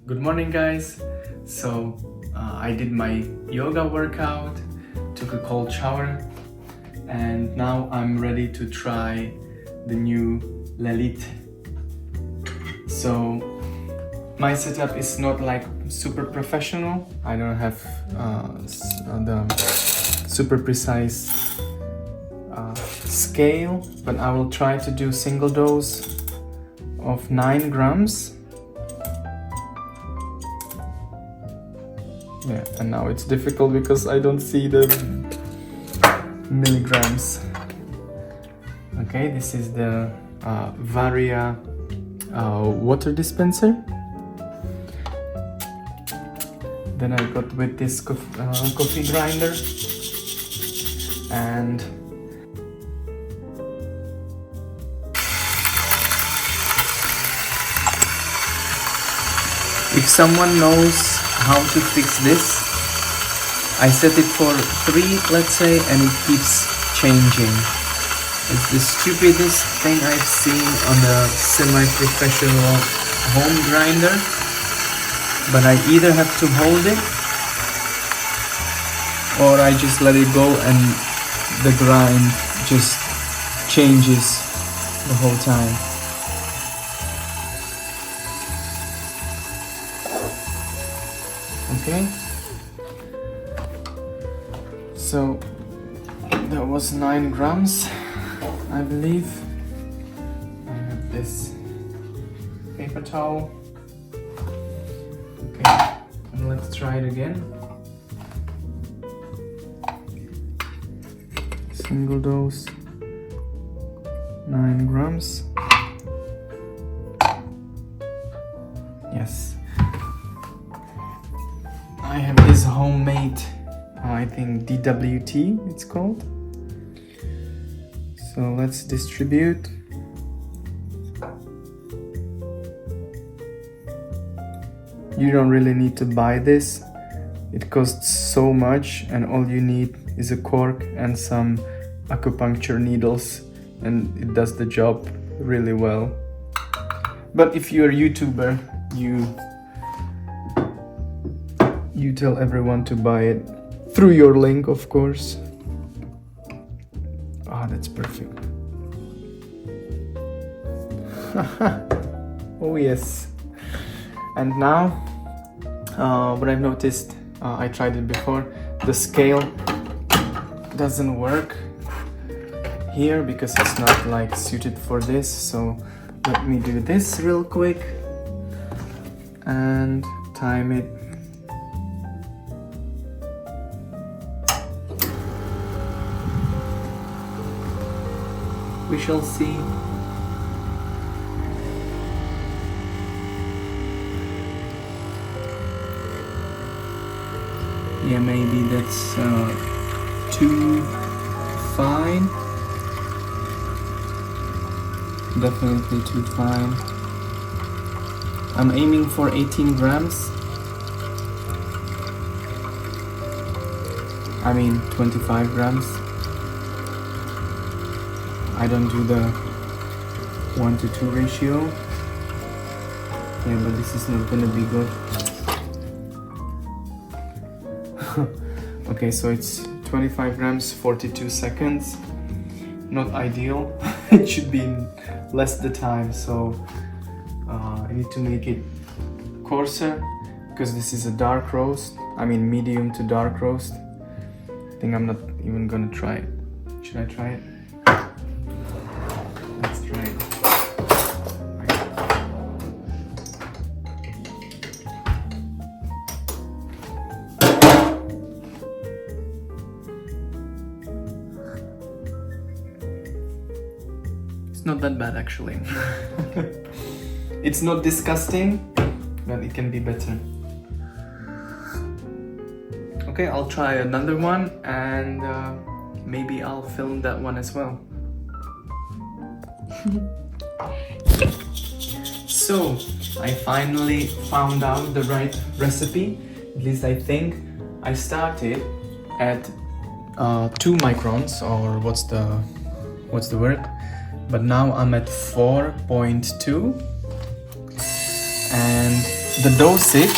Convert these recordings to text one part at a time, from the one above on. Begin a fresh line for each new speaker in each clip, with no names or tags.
Good morning, guys. So I did my yoga workout, took a cold shower, and now I'm ready to try the new Lelit. So my setup is not like super professional. I don't have the super precise scale, but I will try to do single dose of 9 grams. Yeah, and now it's difficult because I don't see the milligrams. Okay, this is the Varia water dispenser. Then I got with this coffee grinder, and if someone knows how to fix this, I set it for 3, let's say, and it keeps changing. It's the stupidest thing I've seen on a semi-professional home grinder, but I either have to hold it or I just let it go and the grind just changes the whole time. Okay, so that was 9 grams, I believe. I have this paper towel. Okay, and let's try it again. Single dose, 9 grams. Yes. I have this homemade, I think DWT it's called. So let's distribute. You don't really need to buy this. It costs so much, and all you need is a cork and some acupuncture needles, and it does the job really well. But if you're a YouTuber, you tell everyone to buy it through your link, of course. Ah, that's perfect. Oh yes. And now, what I've noticed, I tried it before, the scale doesn't work here because it's not like suited for this. So let me do this real quick and time it. We shall see. Yeah, maybe that's too fine. Definitely too fine. I'm aiming for 18 grams. I mean 25 grams. I don't do the 1:2 ratio. Yeah, but this is not gonna be good. Okay, so it's 25 grams, 42 seconds. Not ideal. It should be in less the time, so I need to make it coarser because this is a dark roast. I mean medium to dark roast. I think I'm not even gonna try it. Should I try it? Let's try it. It's not that bad actually. It's not disgusting, but it can be better. Okay, I'll try another one, and maybe I'll film that one as well. So, I finally found out the right recipe. At least I think. I started at 2 microns, or what's the word? But now I'm at 4.2, and the dosage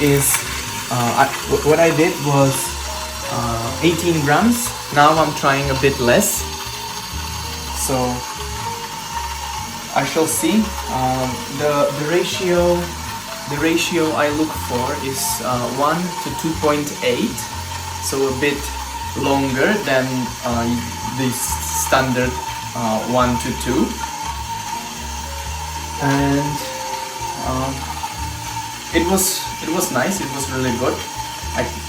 is what I did was 18 grams. Now I'm trying a bit less, so I shall see. The ratio I look for is 1 to 2.8, so a bit longer than the standard 1 to 2. And it was nice. It was really good.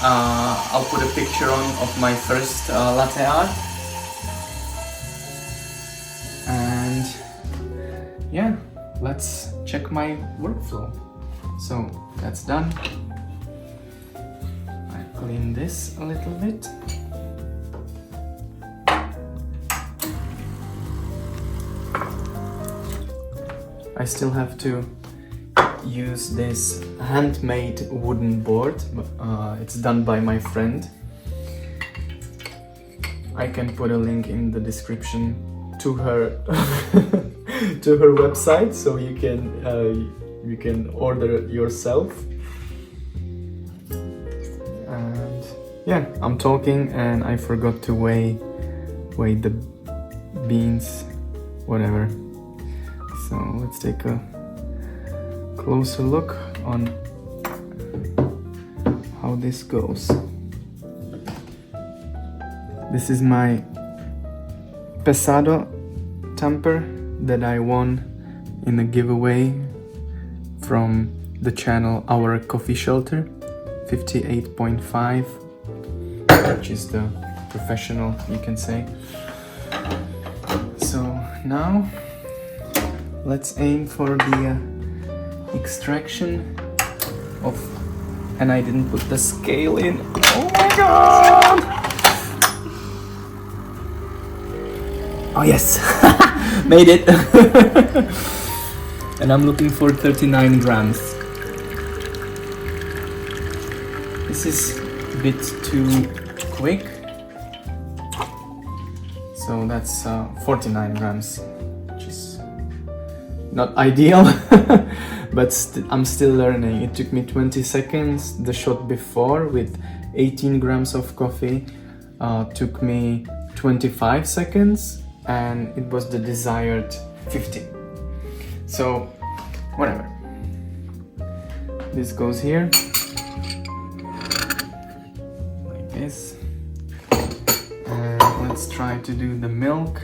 I'll put a picture on of my first latte art. And yeah, let's check my workflow. So that's done. I clean this a little bit. I still have to use this handmade wooden board. It's done by my friend. I can put a link in the description to her to her website, so you can order it yourself. And yeah, I'm talking and I forgot to weigh the beans, whatever. So let's take a closer look on how this goes. This is my pesado tamper that I won in a giveaway from the channel OurCoffeeShelter 58.5, which is the professional, you can say. So now let's aim for the extraction of, and I didn't put the scale in. Oh my god! Oh yes, made it. And I'm looking for 39 grams. This is a bit too quick. So that's 49 grams, which is not ideal, but I'm still learning. It took me 20 seconds. The shot before with 18 grams of coffee took me 25 seconds, and it was the desired 50. So whatever. This goes here like this, and let's try to do the milk.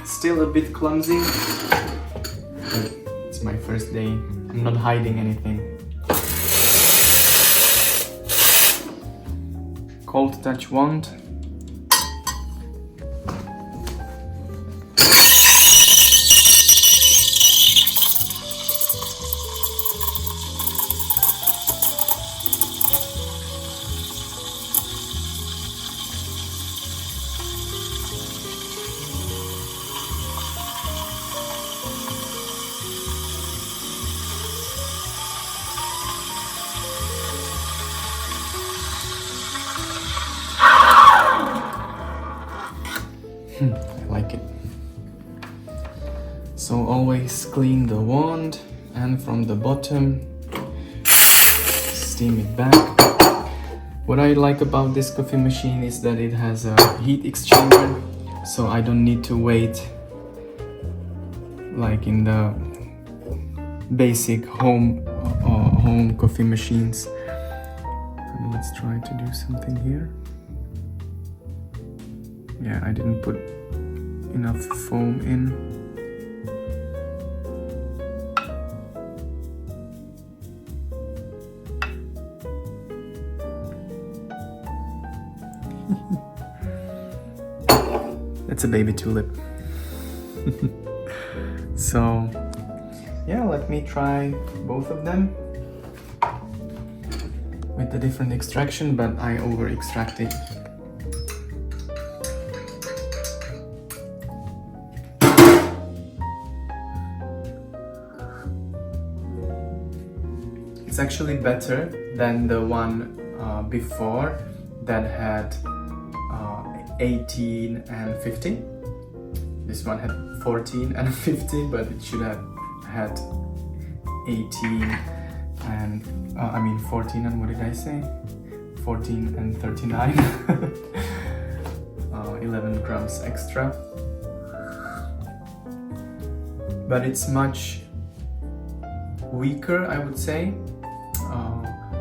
Still a bit clumsy, but it's my first day. I'm not hiding anything. Cold touch wand. I like it. So always clean the wand, and from the bottom steam it back. What I like about this coffee machine is that it has a heat exchanger, so I don't need to wait like in the basic home coffee machines. And let's try to do something here. Yeah, I didn't put enough foam in. That's a baby tulip. So yeah, let me try both of them with a different extraction, but I over extracted. It's actually better than the one before that had 18 and 15. This one had 14 and 15, but it should have had 18 and 14 and what did I say? 14 and 39. 11 grams extra. But it's much weaker, I would say.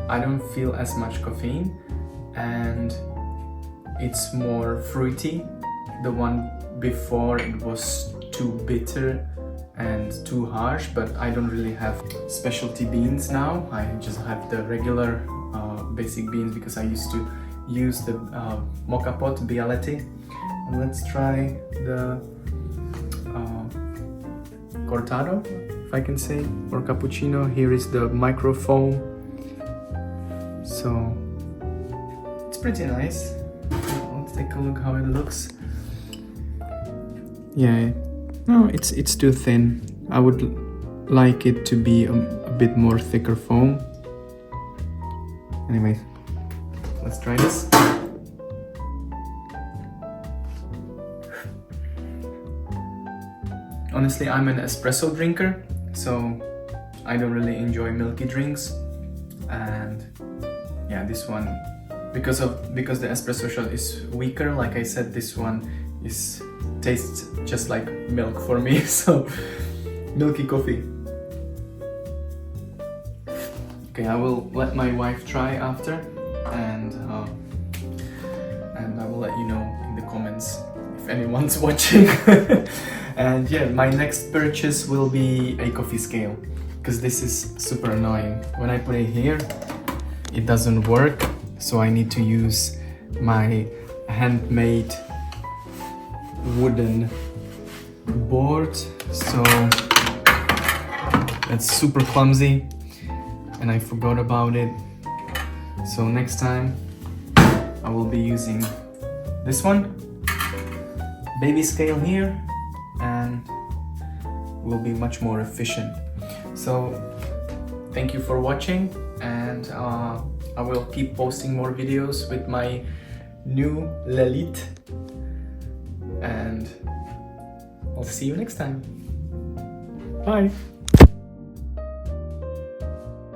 I don't feel as much caffeine, and it's more fruity. The one before, it was too bitter and too harsh, but I don't really have specialty beans now. I just have the regular basic beans because I used to use the mocha pot Latte. And let's try the cortado, if I can say, or cappuccino. Here is the micro foam, so it's pretty nice. Let's take a look how it looks. Yeah, no, it's too thin. I would like it to be a bit more thicker foam. Anyway, let's try this. Honestly, I'm an espresso drinker, so I don't really enjoy milky drinks, and yeah, this one, because the espresso shot is weaker, like I said, this one tastes just like milk for me. So milky coffee. Okay, I will let my wife try after, and I will let you know in the comments if anyone's watching. And yeah, my next purchase will be a coffee scale, because this is super annoying. When I put it here, it doesn't work, so I need to use my handmade wooden board. So that's super clumsy, and I forgot about it. So next time I will be using this one, baby scale here, and will be much more efficient. So thank you for watching, and I will keep posting more videos with my new Lelit, and I'll see you next time. Bye.